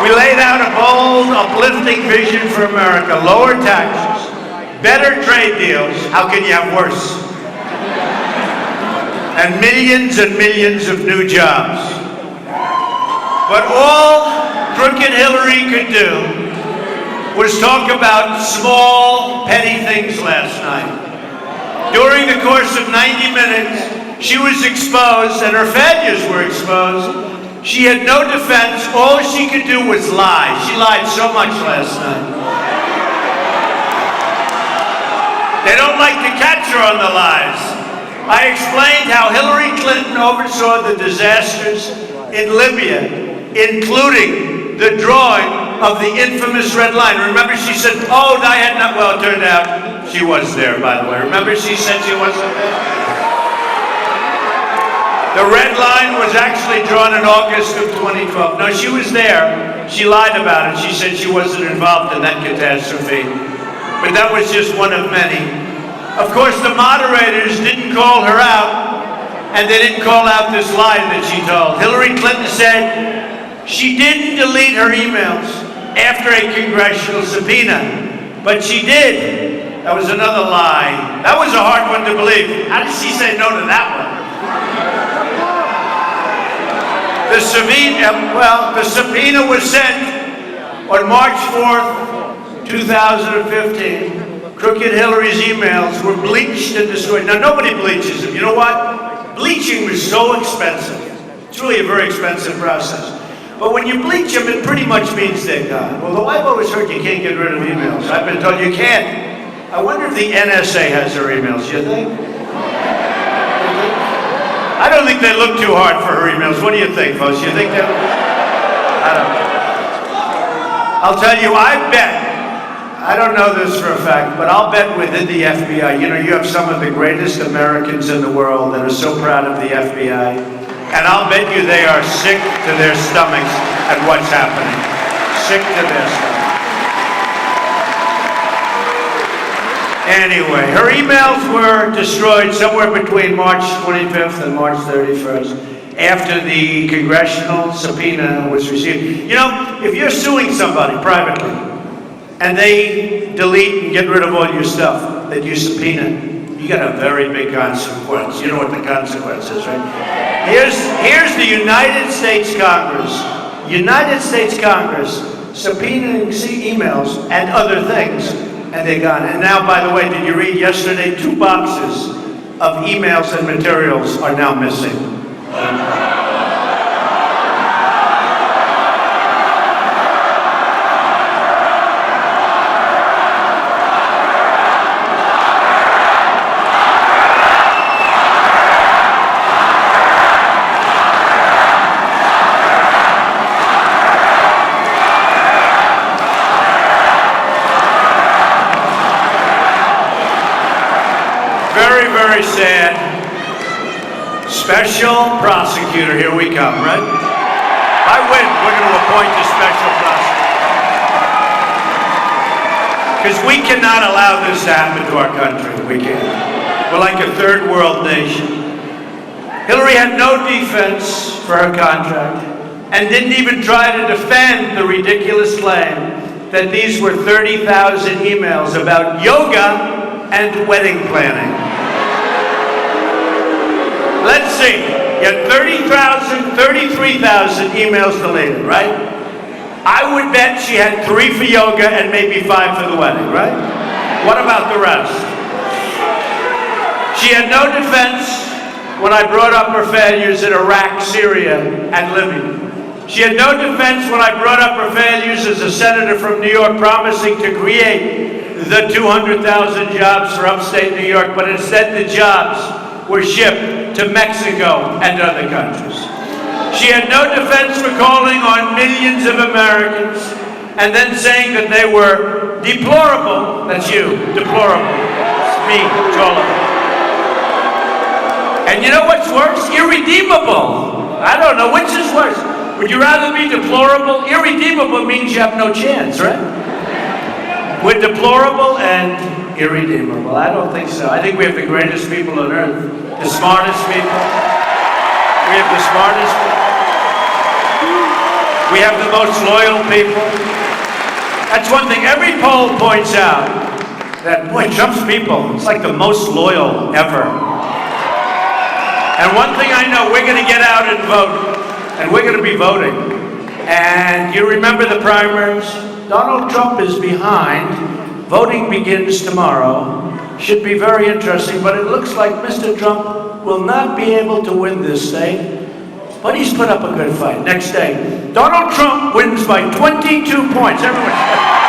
We laid out a bold, uplifting vision for America. Lower taxes, better trade deals. How can you have worse? And millions of new jobs. But all crooked Hillary could do was talk about small, petty things last night. During the course of 90 minutes, she was exposed and her failures were exposed. She had no defense. All she could do was lie. She lied so much last night. They don't like to catch her on the lies. I explained how Hillary Clinton oversaw the disasters in Libya, including the drawing of the infamous red line. Remember, she said, oh, I had not, well, it turned out she was there, by the way. Remember, she said she wasn't there? The red line was actually drawn in August of 2012. No, she was there. She lied about it. She said she wasn't involved in that catastrophe. But that was just one of many. Of course, the moderators didn't call her out, and they didn't call out this lie that she told. Hillary Clinton said she didn't delete her emails after a congressional subpoena, but she did. That was another lie. That was a hard one to believe. How did she say no to that one? The subpoena was sent on March 4th, 2015. Crooked Hillary's emails were bleached and destroyed. Now, nobody bleaches them. You know what? Bleaching was so expensive. It's really a very expensive process. But when you bleach them, it pretty much means they're gone. Well, I've always heard you can't get rid of emails. I've been told you can't. I wonder if the NSA has her emails. You think? I don't think they look too hard for her emails. What do you think, folks? You think they're... I don't know. I'll tell you, I bet, I don't know this for a fact, but I'll bet within the FBI, you know, you have some of the greatest Americans in the world that are so proud of the FBI, and I'll bet you they are sick to their stomachs at what's happening. Sick to their stomachs. Anyway, her emails were destroyed somewhere between March 25th and March 31st after the congressional subpoena was received. You know, if you're suing somebody privately and they delete and get rid of all your stuff that you subpoena, you got a very big consequence. You know what the consequence is, right? Here's the United States Congress. United States Congress subpoenaing emails and other things. And they're gone. And now, by the way, did you read yesterday? 2 boxes of emails and materials are now missing. Very, very sad. Special prosecutor, here we come, right? I win, we're going to appoint a special prosecutor. Because we cannot allow this to happen to our country. We can't. We're like a third world nation. Hillary had no defense for her contract and didn't even try to defend the ridiculous claim that these were 30,000 emails about yoga and wedding planning. Let's see, you had 33,000 emails deleted, right? I would bet she had 3 for yoga and maybe 5 for the wedding, right? What about the rest? She had no defense when I brought up her failures in Iraq, Syria, and Libya. She had no defense when I brought up her failures as a senator from New York promising to create the 200,000 jobs for upstate New York, but instead the jobs were shipped to Mexico and other countries. She had no defense for calling on millions of Americans and then saying that they were deplorable. That's you, deplorable. It's me, it's all of it. And you know what's worse? Irredeemable. I don't know, which is worse? Would you rather be deplorable? Irredeemable means you have no chance, right? We're deplorable and irredeemable. I don't think so. I think we have the greatest people on earth, the smartest people. We have the smartest people. We We have the most loyal people. That's one thing. Every poll points out that, boy, Trump's people, it's like the most loyal ever. And one thing I know, we're going to get out and vote. And we're going to be voting. And you remember the primaries? Donald Trump is behind. Voting begins tomorrow. Should be very interesting, but it looks like Mr. Trump will not be able to win this state. But he's put up a good fight. Next day, Donald Trump wins by 22 points. Everyone.